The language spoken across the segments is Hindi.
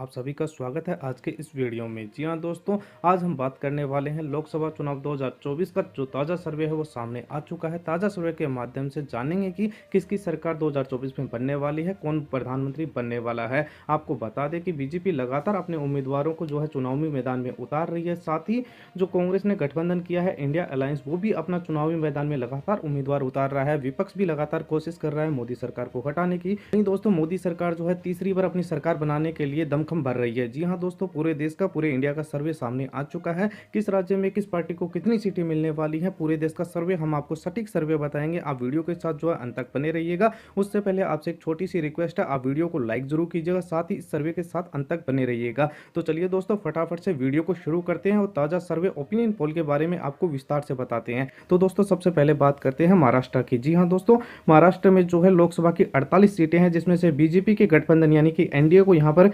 आप सभी का स्वागत है आज के इस वीडियो में। जी हाँ दोस्तों, आज हम बात करने वाले हैं लोकसभा चुनाव 2024 का जो ताज़ा सर्वे है वो सामने आ चुका है। ताज़ा सर्वे के माध्यम से जानेंगे कि किसकी सरकार 2024 में बनने वाली है, कौन प्रधानमंत्री बनने वाला है। आपको बता दें कि बीजेपी लगातार अपने उम्मीदवारों को जो है चुनावी मैदान में उतार रही है। साथ ही जो कांग्रेस ने गठबंधन किया है इंडिया अलायंस, वो भी अपना चुनावी मैदान में लगातार उम्मीदवार उतार रहा है। विपक्ष भी लगातार कोशिश कर रहा है मोदी सरकार को हटाने की। वहीं दोस्तों, मोदी सरकार जो है तीसरी बार अपनी सरकार बनाने के लिए दमखम भर रही है। जी हाँ दोस्तों, पूरे देश का, पूरे इंडिया का सर्वे सामने आ चुका है। किस राज्य में किस पार्टी को कितनी सीटें मिलने वाली है, पूरे देश का सर्वे हम आपको सटीक सर्वे बताएंगे। आप वीडियो के साथ जो है अंत तक बने रहिएगा। उससे पहले आपसे एक छोटी सी रिक्वेस्ट है, आप वीडियो को लाइक जरूर कीजिएगा, साथ ही इस सर्वे के साथ अंत तक बने रहिएगा। तो चलिए दोस्तों, फटाफट से वीडियो को शुरू करते हैं और ताजा सर्वे ओपिनियन पोल के बारे में आपको विस्तार से बताते हैं। तो दोस्तों, सबसे पहले बात करते हैं महाराष्ट्र की। जी हाँ दोस्तों, महाराष्ट्र में जो है लोकसभा की 48 सीटें हैं, जिसमें से बीजेपी के गठबंधन यानी कि एनडीए को यहाँ पर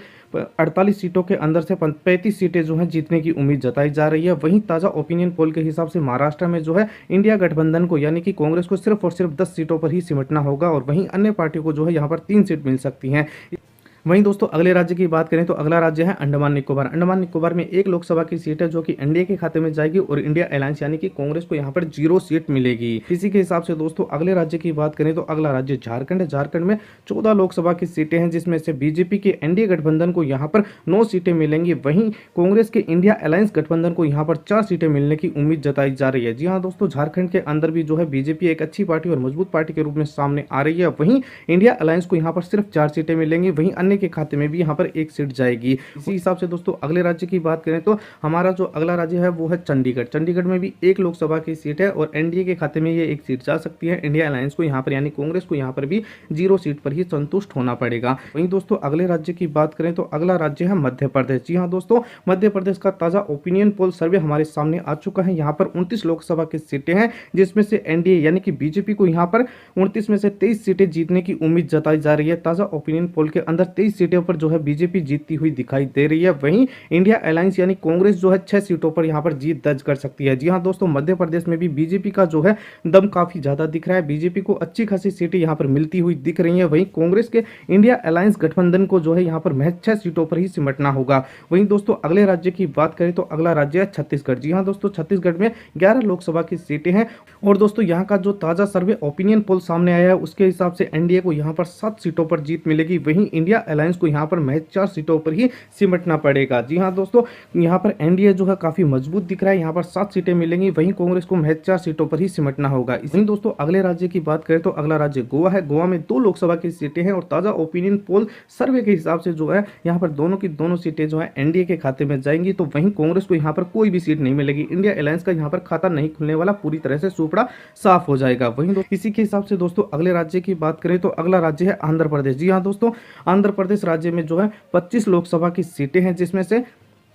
48 सीटों के अंदर से 35 सीटें जो हैं जीतने की उम्मीद जताई जा रही है। वहीं ताजा ओपिनियन पोल के हिसाब से महाराष्ट्र में जो है इंडिया गठबंधन को यानी कि कांग्रेस को सिर्फ और सिर्फ 10 सीटों पर ही सिमटना होगा और वहीं अन्य पार्टियों को जो है यहाँ पर 3 सीट मिल सकती हैं। वहीं दोस्तों, अगले राज्य की बात करें तो अगला राज्य है अंडमान निकोबार। अंडमान निकोबार में एक लोकसभा की सीट है जो कि एनडीए के खाते में जाएगी और इंडिया अलायंस यानी कि कांग्रेस को यहाँ पर 0 सीट मिलेगी। इसी के हिसाब से दोस्तों, अगले राज्य की बात करें तो अगला राज्य झारखंड है। झारखंड में 14 लोकसभा की सीटें हैं, जिसमें से बीजेपी के एनडीए गठबंधन को यहाँ पर 9 सीटें मिलेंगी। वहीं कांग्रेस के इंडिया अलायंस गठबंधन को यहाँ पर 4 सीटें मिलने की उम्मीद जताई जा रही है। जी हाँ दोस्तों, झारखंड के अंदर भी जो है बीजेपी एक अच्छी पार्टी और मजबूत पार्टी के रूप में सामने आ रही है। वहीं इंडिया अलायंस को यहाँ पर सिर्फ 4 सीटें मिलेंगी, वहीं अन्य के खाते में भी यहाँ पर 1 सीट जाएगी। इसी हिसाब से दोस्तों, अगले राज्य की बात करें तो हमारा जो अगला राज्य है वो है चंडीगढ़। चंडीगढ़ में भी एक लोकसभा की सीट है और एनडीए के खाते में ये 1 सीट जा सकती है। इंडिया अलायंस को यहाँ पर यानी कांग्रेस को यहाँ पर भी 0 सीट पर ही संतुष्ट होना पड़ेगा। वहीं दोस्तों, अगले राज्य की बात करें तो अगला राज्य है मध्य प्रदेश। जी हाँ दोस्तों, मध्य प्रदेश का ताजा ओपिनियन पोल सर्वे हमारे सामने आ चुका है। यहाँ पर 29 लोकसभा की सीटें हैं, जिसमें से एनडीए यानी कि बीजेपी को यहाँ पर 29 में से 23 सीटें जीतने की उम्मीद जताई जा रही है। ताजा ओपिनियन पोल के अंदर 23 सीटों पर जो है बीजेपी जीतती हुई दिखाई दे रही है। वहीं इंडिया अलायंस यानी कांग्रेस जो है 6 सीटों पर यहां पर जीत दर्ज कर सकती है। जी हां दोस्तों, मध्य प्रदेश में भी बीजेपी का जो है दम काफी ज्यादा दिख रहा है। बीजेपी को अच्छी खासी सीटें यहां पर मिलती हुई दिख रही हैं। वहीं कांग्रेस के इंडिया अलायंस गठबंधन को जो है यहां पर महज 6 सीटों पर ही सिमटना होगा। वहीं दोस्तों, अगले राज्य की बात करें तो अगला राज्य है छत्तीसगढ़। जी हां दोस्तों, छत्तीसगढ़ में 11 लोकसभा की सीटें हैं और दोस्तों यहाँ का जो ताजा सर्वे ओपिनियन पोल सामने आया है उसके हिसाब से एनडीए को यहाँ पर 7 सीटों पर जीत मिलेगी। वहीं इंडिया अलायंस को यहाँ पर महज 4 सीटों पर ही सिमटना पड़ेगा। जी हाँ दोस्तों, यहाँ पर एनडीए जो है काफी मजबूत दिख रहा है। यहाँ पर 7 सीटें मिलेंगी, वहीं कांग्रेस को महज 4 सीटों पर ही सिमटना होगा। वहीं दोस्तों, अगले राज्य की बात करें तो अगला राज्य गोवा है। गोवा में 2 लोकसभा की सीटें हैं और ताजा ओपिनियन पोल सर्वे के हिसाब से जो है यहाँ पर दोनों की दोनों सीटें जो है एनडीए के खाते में जाएंगी। तो वहीं कांग्रेस को यहाँ पर कोई भी सीट नहीं मिलेगी। इंडिया अलायंस का यहाँ पर खाता नहीं खुलने वाला, पूरी तरह से सुपड़ा साफ हो जाएगा। वहीं इसी के हिसाब से दोस्तों, अगले राज्य की बात करें तो अगला राज्य है आंध्र प्रदेश। जी हाँ दोस्तों, आंध्र प्रदेश राज्य में जो है 25 लोकसभा की सीटें हैं, जिसमें से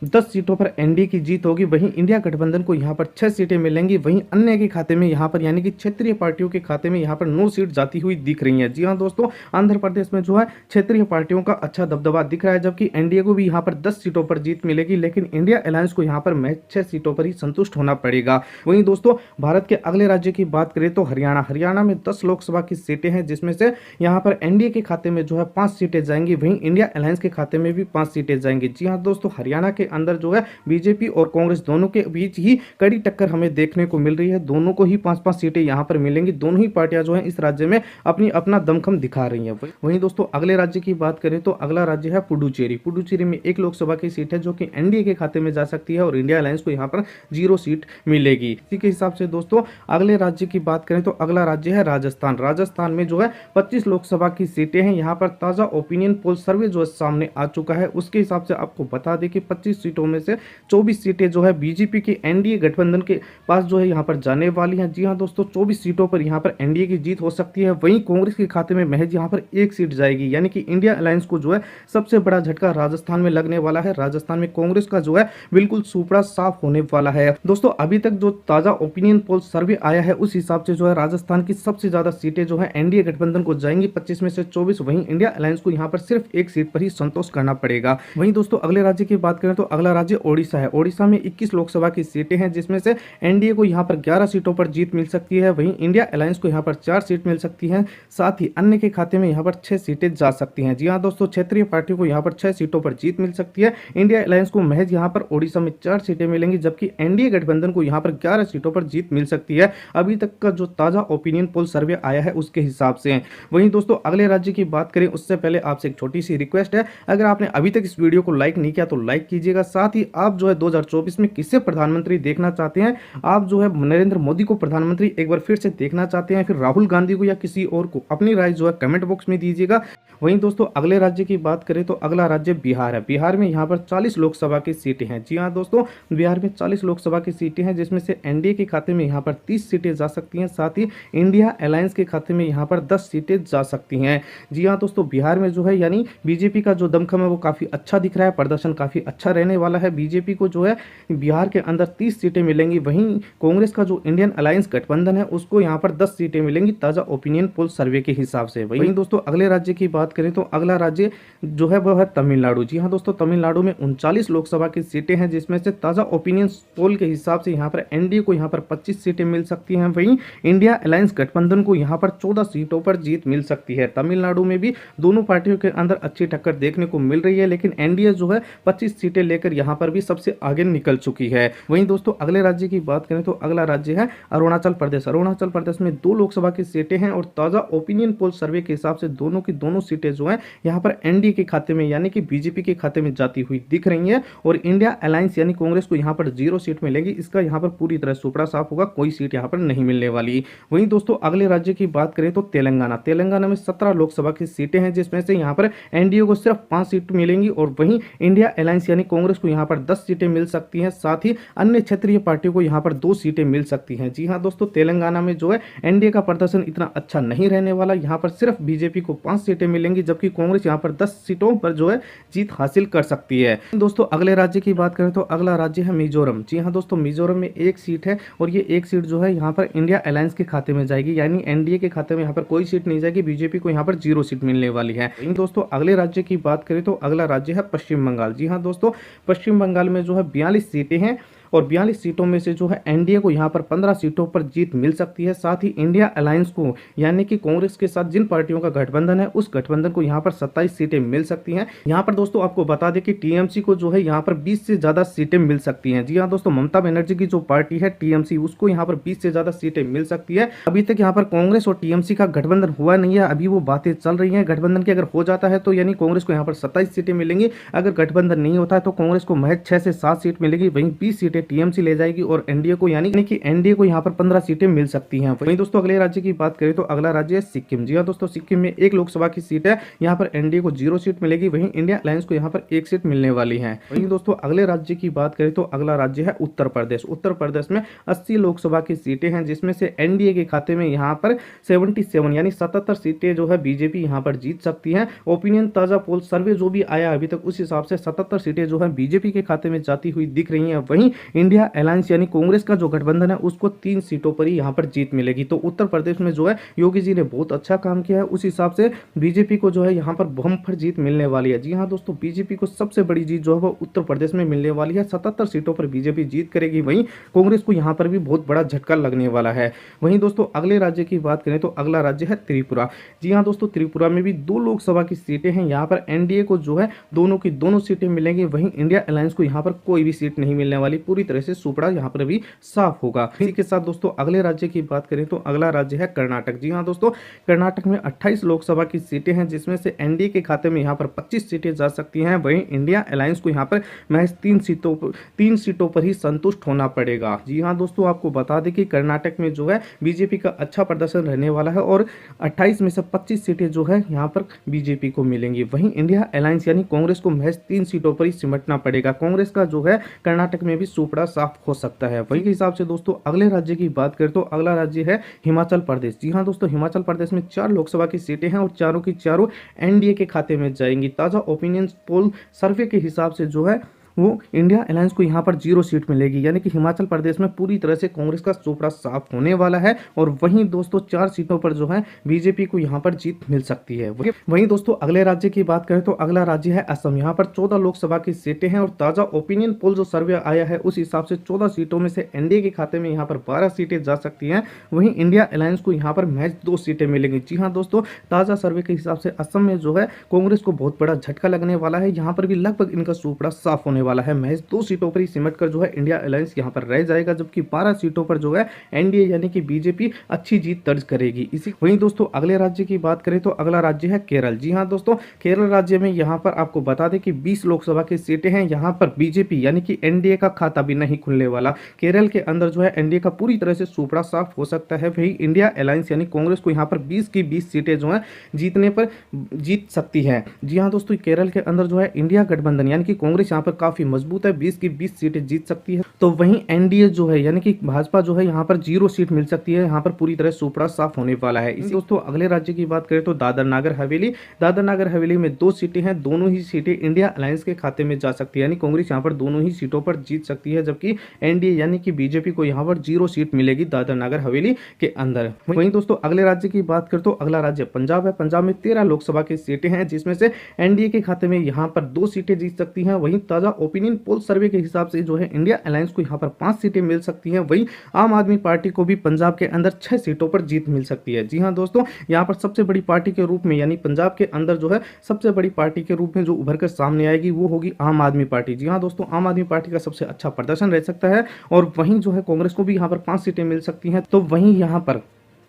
10 सीटों पर एनडीए की जीत होगी। वहीं इंडिया गठबंधन को यहां पर 6 सीटें मिलेंगी। वहीं अन्य के खाते में यहां पर यानी कि क्षेत्रीय पार्टियों के खाते में यहां पर 9 सीट जाती हुई दिख रही हैं। जी हां दोस्तों, आंध्र प्रदेश में जो है क्षेत्रीय पार्टियों का अच्छा दबदबा दिख रहा है, जबकि एनडीए को भी यहां पर 10 सीटों पर जीत मिलेगी, लेकिन इंडिया अलायंस को यहां पर महज 6 सीटों पर ही संतुष्ट होना पड़ेगा। वहीं दोस्तों, भारत के अगले राज्य की बात करें तो हरियाणा में 10 लोकसभा की सीटें हैं, जिसमें से यहां पर एनडीए के खाते में जो है 5 सीटें जाएंगी। वहीं इंडिया अलायंस के खाते में भी 5 सीटें जाएंगी। जी हाँ दोस्तों, हरियाणा के अंदर जो है बीजेपी और कांग्रेस दोनों के बीच ही कड़ी टक्कर हमें देखने को मिल रही है। दोनों को ही 5-5 सीटें यहां पर मिलेंगी। दोनों ही पार्टियां जो है इस राज्य में अपना दमखम दिखा रही हैं। वहीं दोस्तों, अगले राज्य की बात करें तो अगला राज्य है पुडुचेरी। पुडुचेरी में 1 लोकसभा की सीट है जो कि एनडीए के खाते में जा सकती है और इंडिया अलायंस को यहां पर 0 सीट मिलेगी। इसी के हिसाब से दोस्तों, अगले राज्य की बात करें तो अगला राज्य है राजस्थान। राजस्थान में जो है 25 लोकसभा की सीटें हैं। यहां पर ताजा ओपिनियन पोल सर्वे जो सामने आ चुका है उसके हिसाब से आपको बता दें कि 25 सीटों में से 24 सीटें जो है बीजेपी के एनडीए गठबंधन के पास जो है यहां पर जाने वाली हैं। जी हां दोस्तों, 24 सीटों पर यहां पर एनडीए की जीत हो सकती है। वहीं कांग्रेस के खाते में महज यहां पर 1 सीट जाएगी, यानी कि इंडिया अलायंस को जो है सबसे बड़ा झटका राजस्थान में लगने वाला है। राजस्थान में कांग्रेस का जो है बिल्कुल सुपड़ा साफ होने वाला है। दोस्तों, अभी तक जो ताजा ओपिनियन पोल सर्वे आया है उस हिसाब से जो है राजस्थान की सबसे ज्यादा सीटें जो है एनडीए गठबंधन को जाएंगी, 25 में से 24। वहीं इंडिया अलायंस को यहां पर सिर्फ 1 सीट पर ही संतोष करना पड़ेगा। वहीं दोस्तों, अगले राज्य की बात करें तो अगला राज्य ओडिशा है। ओडिशा में 21 लोकसभा की सीटें हैं, जिसमें से एनडीए को यहाँ पर 11 सीटों पर जीत मिल सकती है। वहीं इंडिया अलायंस को यहाँ पर 4 सीट मिल सकती है। साथ ही अन्य के खाते में यहाँ पर 6 सीटें जा सकती हैं। जी हाँ दोस्तों, क्षेत्रीय पार्टियों को यहाँ पर 6 सीटों पर जीत मिल सकती है। इंडिया अलायंस को महज यहाँ पर ओडिशा में 4 सीटें मिलेंगी, जबकि एनडीए गठबंधन को यहाँ पर 11 सीटों पर जीत मिल सकती है, अभी तक का जो ताजा ओपिनियन पोल सर्वे आया है उसके हिसाब से। वहीं दोस्तों अगले राज्य की बात करें उससे पहले आपसे एक छोटी सी रिक्वेस्ट है, अगर आपने अभी तक इस वीडियो को लाइक नहीं किया तो लाइक कीजिएगा। साथ ही आप जो है 2024 में किसे प्रधानमंत्री देखना चाहते हैं, आप जो है नरेंद्र मोदी को प्रधानमंत्री एक बार फिर से देखना चाहते हैं, फिर राहुल गांधी को या किसी और को, अपनी राय जो है कमेंट बॉक्स में दीजिएगा। वहीं दोस्तों अगले राज्य की बात करें तो अगला राज्य बिहार है। बिहार में यहाँ पर 40 लोकसभा की सीटें हैं। जी हाँ दोस्तों, बिहार में 40 लोकसभा की सीटें हैं, जिसमें से एनडीए के खाते में यहाँ पर 30 सीटें जा सकती हैं। साथ ही इंडिया अलायंस के खाते में यहाँ पर 10 सीटें जा सकती हैं। जी हाँ दोस्तों, बिहार में जो है यानी बीजेपी का जो दमखम है वो काफ़ी अच्छा दिख रहा है, प्रदर्शन काफ़ी अच्छा रहने वाला है। बीजेपी को जो है बिहार के अंदर 30 सीटें मिलेंगी। वहीं कांग्रेस का जो इंडियन अलायंस गठबंधन है उसको यहाँ पर 10 सीटें मिलेंगी, ताज़ा ओपिनियन पोल सर्वे के हिसाब से। वहीं दोस्तों अगले राज्य की बात करें तो अगला राज्य जो है वह है तमिलनाडु। जी हाँ दोस्तों, तमिलनाडु में 39 लोकसभा की सीटें हैं, जिसमें से ताज़ा ओपिनियन पोल के हिसाब से यहाँ पर एनडीए को यहाँ पर 25 सीटें मिल सकती हैं। वहीं इंडिया अलायंस गठबंधन को यहाँ पर 14 सीटों पर जीत मिल सकती है। तमिलनाडु में भी दोनों पार्टियों के अंदर अच्छी टक्कर देखने को मिल रही है, लेकिन एनडीए जो है 25 सीटें लेकर यहाँ पर भी सबसे आगे निकल चुकी है। वहीं दोस्तों अगले राज्य की बात करें तो अगला राज्य है अरुणाचल प्रदेश। अरुणाचल प्रदेश में 2 लोकसभा की सीटें हैं और ताज़ा ओपिनियन पोल सर्वे के हिसाब से दोनों की दोनों सीटें जो है यहाँ पर एनडीए के खाते में यानी कि बीजेपी के खाते में जाती हुई दिख रही है। और इंडिया अलायंस यानी कांग्रेस को यहाँ पर 0 सीट मिलेगी। इसका यहाँ पर पूरी तरह सुपड़ा साफ होगा, कोई सीट यहाँ पर नहीं मिलने वाली। वहीं दोस्तों अगले राज्य की बात करें तो तेलंगाना। तेलंगाना में 17 लोकसभा की सीटें हैं, जिसमें से यहाँ पर एनडीए को सिर्फ 5 सीट मिलेंगी और वहीं इंडिया अलायंस यानी कांग्रेस को यहाँ पर 10 सीटें मिल सकती हैं। साथ ही अन्य क्षेत्रीय पार्टियों को यहाँ पर 2 सीटें मिल सकती हैं। जी हाँ दोस्तों, तेलंगाना में जो है एनडीए का प्रदर्शन इतना अच्छा नहीं रहने वाला। यहाँ पर सिर्फ बीजेपी को 5 सीटें मिलेंगी, जबकि कांग्रेस यहाँ पर 10 सीटों पर जो है जीत हासिल कर सकती है। दोस्तों अगले राज्य की बात करें तो अगला राज्य है मिजोरम। जी हाँ दोस्तों, मिजोरम में 1 सीट है और ये 1 सीट जो है यहाँ पर इंडिया अलायंस के खाते में जाएगी, यानी एनडीए के खाते में यहाँ पर कोई सीट नहीं जाएगी। बीजेपी को यहाँ पर 0 सीट मिलने वाली है। इन दोस्तों अगले राज्य की बात करें तो अगला राज्य है पश्चिम बंगाल। जी हाँ दोस्तों, पश्चिम बंगाल में जो है 42 सीटें हैं और 42 सीटों में से जो है एनडीए को यहाँ पर 15 सीटों पर जीत मिल सकती है। साथ ही इंडिया अलायंस को यानी कि कांग्रेस के साथ जिन पार्टियों का गठबंधन है उस गठबंधन को यहाँ पर 27 सीटें मिल सकती हैं। यहाँ पर दोस्तों आपको बता दें कि टीएमसी को जो है यहाँ पर 20 से ज़्यादा सीटें मिल सकती हैं। जी हाँ दोस्तों, ममता बनर्जी की जो पार्टी है टीएमसी, उसको यहाँ पर 20 से ज़्यादा सीटें मिल सकती है। अभी तक यहाँ पर कांग्रेस और टीएमसी का गठबंधन हुआ नहीं है, अभी वो बातें चल रही हैं। गठबंधन की अगर हो जाता है तो यानी कांग्रेस को यहाँ पर 27 सीटें मिलेंगी। अगर गठबंधन नहीं होता है तो कांग्रेस को महज 6 से 7 सीट मिलेगी। वहीं 20 सीटें टीएमसी ले जाएगी और एनडीए को यानी कि एनडीए को यहाँ पर 15 सीटें मिल सकती हैं। वहीं दोस्तों अगले राज्य की बात करें तो अगला राज्य है सिक्किम। जी हाँ दोस्तों, सिक्किम में 1 लोकसभा की सीट है, यहाँ पर एनडीए को 0 सीट मिलेगी। वहीं इंडिया अलायंस को यहाँ पर 1 सीट मिलने वाली है। वहीं दोस्तों अगले राज्य की बात करें तो अगला राज्य है उत्तर प्रदेश। उत्तर प्रदेश में 80 लोकसभा की सीटें हैं, जिसमें से एनडीए के खाते में यहाँ पर 77 यानी 77 सीटें जो है बीजेपी यहाँ पर जीत सकती है। ओपिनियन ताजा पोल सर्वे जो भी आया अभी तक उस हिसाब से 77 सीटें जो है बीजेपी के खाते में जाती हुई दिख रही है। वहीं इंडिया अलायंस यानी कांग्रेस का जो गठबंधन है उसको 3 सीटों पर ही यहाँ पर जीत मिलेगी। तो उत्तर प्रदेश में जो है योगी जी ने बहुत अच्छा काम किया है, उस हिसाब से बीजेपी को जो है यहाँ पर बम्पर जीत मिलने वाली है। जी हाँ दोस्तों, बीजेपी को सबसे बड़ी जीत जो है वो उत्तर प्रदेश में मिलने वाली है। 77 सीटों पर बीजेपी जीत करेगी। वहीं कांग्रेस को यहाँ पर भी बहुत बड़ा झटका लगने वाला है। वहीं दोस्तों अगले राज्य की बात करें तो अगला राज्य है त्रिपुरा। जी हाँ दोस्तों, त्रिपुरा में भी 2 लोकसभा की सीटें हैं, यहाँ पर एनडीए को जो है दोनों की दोनों सीटें मिलेंगी। वहीं इंडिया अलायंस को यहाँ पर कोई भी सीट नहीं मिलने वाली, पूरी तरह से सुपड़ा यहाँ पर भी साफ होगा। इसी के साथ दोस्तों अगले राज्य की बात करें तो अगला राज्य है कर्नाटक। जी हाँ दोस्तों, कर्नाटक में 28 लोकसभा की सीटें हैं, जिसमें से एनडीए के खाते में यहाँ पर 25 सीटें जा सकती हैं। वहीं इंडिया अलायंस को यहाँ पर महज 3 सीटों पर ही संतुष्ट होना पड़ेगा। जी हाँ दोस्तों, आपको बता दें कि कर्नाटक में जो है बीजेपी का अच्छा प्रदर्शन रहने वाला है और 28 में से 25 सीटें जो है यहाँ पर बीजेपी को मिलेंगी। वहीं इंडिया अलायंस यानी कांग्रेस को महज 3 सीटों पर ही सिमटना पड़ेगा। कांग्रेस का जो है कर्नाटक में भी सुपड़ा साफ हो सकता है। वही के हिसाब से दोस्तों अगले राज्य की बात करें तो अगला राज्य है हिमाचल प्रदेश। जी हाँ दोस्तों, हिमाचल प्रदेश में 4 लोकसभा की सीटें हैं और चारों की चारों एनडीए के खाते में जाएंगी। ताजा ओपिनियन पोल सर्वे के हिसाब से जो है वो इंडिया अलायंस को यहाँ पर 0 सीट मिलेगी, यानी कि हिमाचल प्रदेश में पूरी तरह से कांग्रेस का चोपड़ा साफ होने वाला है। और वहीं दोस्तों 4 सीटों पर जो है बीजेपी को यहाँ पर जीत मिल सकती है। वहीं दोस्तों अगले राज्य की बात करें तो अगला राज्य है असम। यहाँ पर 14 लोकसभा की सीटें हैं और ताजा ओपिनियन पोल जो सर्वे आया है उस हिसाब से 14 सीटों में से एनडीए के खाते में यहाँ पर 12 सीटें जा सकती हैं। वहीं इंडिया अलायंस को यहाँ पर महज 2 सीटें मिलेंगी। जी हाँ दोस्तों, ताजा सर्वे के हिसाब से असम में जो है कांग्रेस को बहुत बड़ा झटका लगने वाला है। यहाँ पर भी लगभग इनका चोपड़ा साफ होने वाला है। महज 2 सीटों पर ही सिमट कर जो है इंडिया अलायंस यहाँ पर रह जाएगा, जबकि 12 सीटों पर जो है एनडीए यानी कि बीजेपी अच्छी जीत दर्ज करेगी। इसी वहीं दोस्तों अगले राज्य की बात करें तो अगला राज्य है केरल। जी हाँ दोस्तों, केरल राज्य में यहाँ पर आपको बता दें कि 20 लोकसभा की सीटें हैं। यहाँ पर बीजेपी यानी कि एनडीए का खाता भी नहीं खुलने वाला। केरल के अंदर जो है एनडीए का पूरी तरह से चोपड़ा साफ हो सकता है। वही इंडिया अलायंस यानी कांग्रेस को यहाँ पर 20 की 20 सीटें जो है जीतने पर जीत सकती है। जी हाँ दोस्तों, केरल के अंदर जो है इंडिया गठबंधन यानी कि कांग्रेस यहाँ पर काफी मजबूत है, 20 की 20 सीटें जीत सकती है। तो वहीं एनडीए जो है यानी कि भाजपा जो है यहाँ पर 0 सीट मिल सकती है। यहाँ पर पूरी तरह चोपड़ा साफ होने वाला है। इसी दोस्तों अगले राज्य की बात करें तो दादर नागर हवेली। दादर नागर हवेली में 2 सीटें हैं, दोनों ही सीटें इंडिया अलायंस के खाते में जा सकती है, यानी कांग्रेस यहाँ पर दोनों ही सीटों पर जीत सकती है, जबकि एनडीए यानी कि बीजेपी को यहाँ पर 0 सीट मिलेगी दादर नागर हवेली के अंदर। वहीं दोस्तों अगले राज्य की बात करें तो अगला राज्य पंजाब है। पंजाब में 13 लोकसभा की सीटें हैं, जिसमें से एनडीए के खाते में यहाँ पर 2 सीटें जीत सकती हैं। वहीं ताजा ओपिनियन पोल सर्वे के हिसाब से जो है इंडिया अलायंस को यहाँ पर 5 सीटें मिल सकती हैं। वहीं आम आदमी पार्टी को भी पंजाब के अंदर 6 सीटों पर जीत मिल सकती है। जी हाँ दोस्तों, यहाँ पर सबसे बड़ी पार्टी के रूप में यानी पंजाब के अंदर जो है सबसे बड़ी पार्टी के रूप में जो उभर कर सामने आएगी वो होगी आम आदमी पार्टी। जी हाँ दोस्तों, आम आदमी पार्टी का सबसे अच्छा प्रदर्शन रह सकता है। और वहीं जो है कांग्रेस को भी यहाँ पर 5 सीटें मिल सकती हैं। तो वहीं यहाँ पर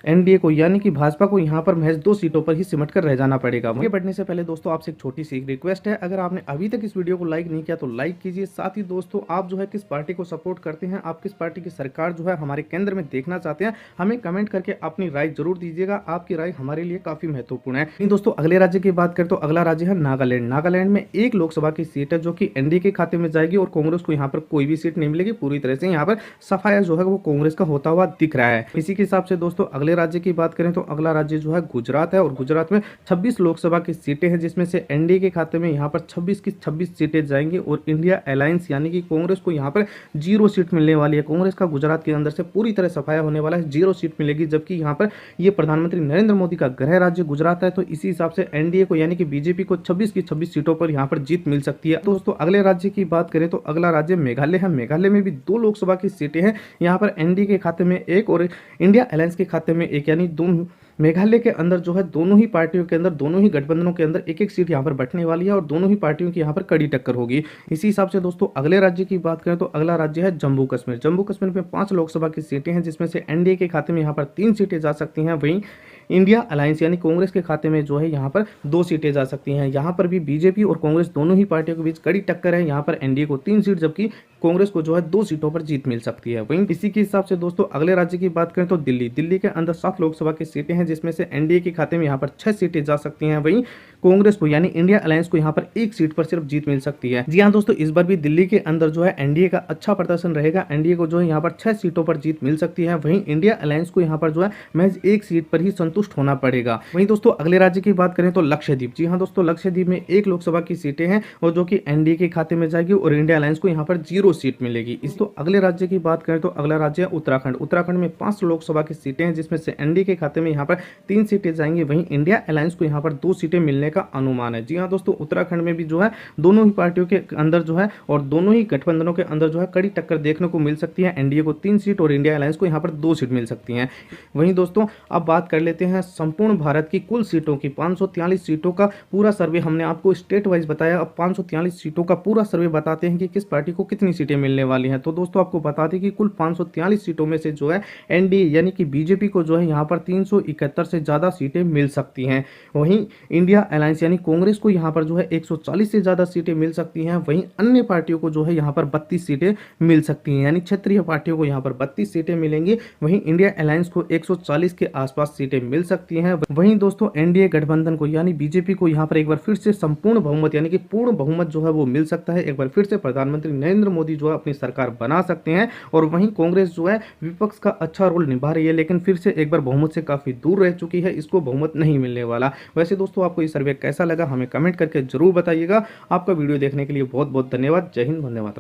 एनडीए को यानी कि भाजपा को यहाँ पर महज 2 सीटों पर ही सिमट कर रह जाना पड़ेगा। आगे बढ़ने से पहले दोस्तों आपसे एक छोटी सी रिक्वेस्ट है, अगर आपने अभी तक इस वीडियो को लाइक नहीं किया तो लाइक कीजिए। साथ ही दोस्तों आप जो है किस पार्टी को सपोर्ट करते हैं, आप किस पार्टी की सरकार जो है हमारे केंद्र में देखना चाहते हैं, हमें कमेंट करके अपनी राय जरूर दीजिएगा। आपकी राय हमारे लिए काफी महत्वपूर्ण है। दोस्तों अगले राज्य की बात करें तो अगला राज्य है नागालैंड। नागालैंड में 1 लोकसभा की सीट है जो कि एनडीए के खाते में जाएगी और कांग्रेस को यहाँ पर कोई भी सीट नहीं मिलेगी। पूरी तरह से यहाँ पर सफाया जो है वो कांग्रेस का होता हुआ दिख रहा है। इसी के हिसाब से दोस्तों अगले राज्य की बात करें तो अगला राज्य जो है गुजरात है और गुजरात में 26 लोकसभा की सीटें हैं, जिसमें से एनडीए के खाते में यहाँ पर 26 की 26 सीटें जाएंगी और इंडिया अलायंस यानी कि कांग्रेस को यहाँ पर 0 सीट मिलने वाली है। कांग्रेस का गुजरात के अंदर से पूरी तरह सफाया होने वाला है, 0 सीट मिलेगी, जबकि यहाँ पर ये प्रधानमंत्री नरेंद्र मोदी का गृह राज्य गुजरात है। तो इसी हिसाब से एनडीए को यानी कि बीजेपी को 26 की 26 सीटों पर यहाँ पर जीत मिल सकती है। दोस्तों अगले राज्य की बात करें तो अगला राज्य मेघालय है। मेघालय में भी 2 लोकसभा की सीटें हैं, यहाँ पर एनडीए के खाते में 1 और इंडिया अलायंस के खाते में 1, यानी दोनों मेघालय के अंदर जो है दोनों ही पार्टियों के अंदर, दोनों ही गठबंधनों के अंदर 1-1 सीट यहाँ पर बंटने वाली है और दोनों ही पार्टियों की यहाँ पर कड़ी टक्कर होगी। इसी हिसाब से दोस्तों अगले राज्य की बात करें तो अगला राज्य है जम्मू कश्मीर। जम्मू कश्मीर में 5 लोकसभा की सीटें हैं, जिसमें से एनडीए के खाते में यहाँ पर 3 सीटें जा सकती हैं। वहीं इंडिया अलायंस यानी कांग्रेस के खाते में जो है यहाँ पर 2 सीटें जा सकती हैं। यहाँ पर भी बीजेपी और कांग्रेस दोनों ही पार्टियों के बीच कड़ी टक्कर है। यहाँ पर एनडीए को 3 सीट जबकि कांग्रेस को जो है 2 सीटों पर जीत मिल सकती है। वहीं इसी के हिसाब से दोस्तों अगले राज्य की बात करें तो दिल्ली। दिल्ली के अंदर 7 लोकसभा की सीटें हैं, जिसमें से एनडीए के खाते में यहाँ पर 6 सीटें जा सकती हैं। वहीं कांग्रेस को यानी इंडिया अलायंस को यहाँ पर 1 सीट पर सिर्फ जीत मिल सकती है। जी हाँ दोस्तों, इस बार भी दिल्ली के अंदर जो है एनडीए का अच्छा प्रदर्शन रहेगा। एनडीए को जो है यहाँ पर 6 सीटों पर जीत मिल सकती है। वहीं इंडिया अलायंस को यहाँ पर जो है महज 1 सीट पर ही संतुष्ट होना पड़ेगा। वहीं दोस्तों अगले राज्य की बात करें तो लक्षद्वीप। जी हाँ दोस्तों, लक्षद्वीप में 1 लोकसभा की सीटें हैं और जो कि एनडीए के खाते में जाएगी और इंडिया अलायंस को यहाँ पर 0 सीट मिलेगी। इस तो अगले राज्य की बात करें तो अगला राज्य है उत्तराखंड। उत्तराखंड में 5 लोकसभा की सीटें हैं, जिसमें से एनडीए के खाते में यहाँ पर 3 सीटें जाएंगी। वहीं इंडिया अलायंस को यहाँ पर 2 सीटें मिलने का अनुमान है। जी हाँ दोस्तों, उत्तराखंड में भी जो है दोनों ही पार्टियों के अंदर जो है और दोनों ही गठबंधनों के अंदर जो है कड़ी टक्कर देखने को मिल सकती है। एनडीए को 3 सीट और इंडिया अलायंस को यहाँ पर 2 सीट मिल सकती हैं। वहीं दोस्तों अब बात कर लेते हैं संपूर्ण भारत की कुल सीटों की। 543 सीटों का पूरा सर्वे हमने आपको स्टेट वाइज बताया। अब 543 सीटों का पूरा सर्वे बताते हैं कि किस पार्टी को कितनी सीटें मिलने वाली हैं। तो दोस्तों आपको बता दें कि कुल 543 सीटों में से जो है एनडीए यानी कि बीजेपी को जो है यहाँ पर 371 से ज्यादा सीटें मिल सकती हैं। वहीं इंडिया अलायंस यानी कांग्रेस को यहाँ पर जो है 140 से ज्यादा सीटें मिल सकती हैं। वहीं अन्य पार्टियों को जो है यहाँ पर 32 सीटें मिल सकती हैं, यानी क्षेत्रीय पार्टियों को यहाँ पर 32 सीटें मिलेंगी। वहीं इंडिया अलायंस को 140 के आसपास सीटें मिल सकती हैं। वहीं दोस्तों एनडीए गठबंधन को यानी बीजेपी को यहाँ पर एक बार फिर से संपूर्ण बहुमत यानी कि पूर्ण बहुमत जो है वो मिल सकता है। एक बार फिर से प्रधानमंत्री नरेंद्र मोदी जो है अपनी सरकार बना सकते हैं। और वहीं कांग्रेस जो है विपक्ष का अच्छा रोल निभा रही है, लेकिन फिर से एक बार बहुमत से काफी दूर रह चुकी है, इसको बहुमत नहीं मिलने वाला। वैसे दोस्तों आपको ये सर्वे सर्वे कैसा लगा हमें कमेंट करके जरूर बताइएगा। आपका वीडियो देखने के लिए बहुत बहुत धन्यवाद। जय हिंद, वंदे मातरम।